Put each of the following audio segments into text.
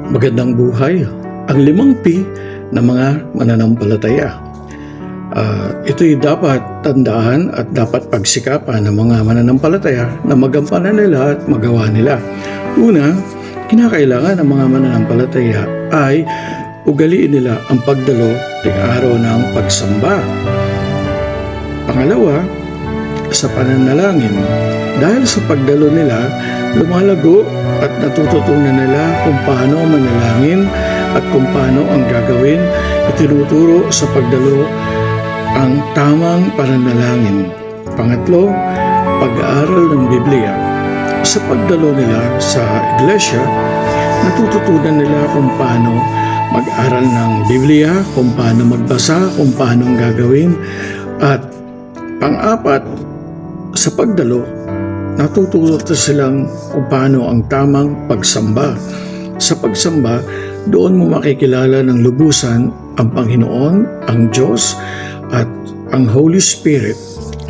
Magandang buhay. Ang 5 P ng mga mananampalataya. Ito'y dapat tandaan at dapat pagsikapan ng mga mananampalataya na magampanan nila at magawa nila. Una, kinakailangan ng mga mananampalataya ay ugaliin nila ang pagdalo ng araw ng pagsamba. Pangalawa, sa pananalangin. Dahil sa pagdalo nila, lumalago at natututunan nila kung paano manalangin at kung paano ang gagawin at tinuturo sa pagdalo ang tamang pananalangin. Pangatlo, pag-aaral ng Biblia. Sa pagdalo nila sa iglesia, natututunan nila kung paano mag-aral ng Biblia, kung paano magbasa, kung paano ang gagawin. At pang-apat, sa pagdalo, natututo silang kung paano ang tamang pagsamba. Sa pagsamba, doon mo makikilala ng lubusan ang Panginoon, ang Diyos, at ang Holy Spirit.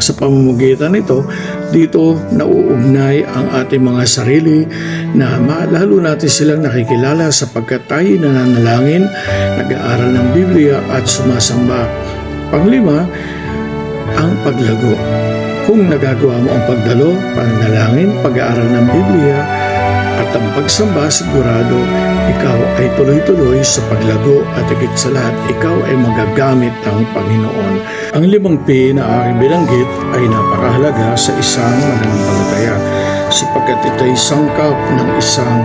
Sa pamamagitan nito, dito nauugnay ang ating mga sarili na lalo natin silang nakikilala sapagkat tayo nananalangin, nag-aaral ng Biblia at sumasamba. Panglima, ang paglago. Kung nagagawa mo ang pagdalo, pananalangin, pag-aaral ng Biblia, at ang pagsamba, sigurado ikaw ay tuloy-tuloy sa paglago at higit sa lahat, ikaw ay magagamit ng Panginoon. Ang 5 P na aking bilanggit ay napakahalaga sa isang mananampalataya sapagkat ito ay sangkap ng isang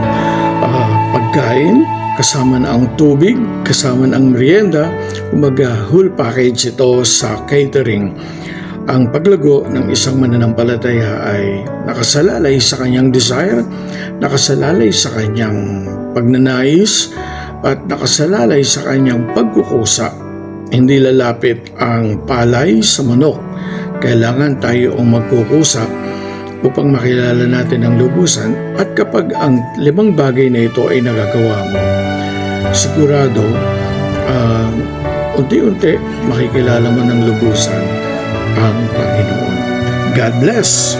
pagkain, kasama na ang tubig, kasama na ang merienda, whole package ito sa catering. Ang paglago ng isang mananampalataya ay nakasalalay sa kanyang desire, nakasalalay sa kanyang pagnanais, at nakasalalay sa kanyang pagkukusa. Hindi lalapit ang palay sa manok. Kailangan tayo ang magkukusa upang makilala natin ang lubusan, at kapag ang 5 bagay na ito ay nagagawa mo, sigurado unti-unti makikilala mo ng lubusan ang Panginoon. God bless!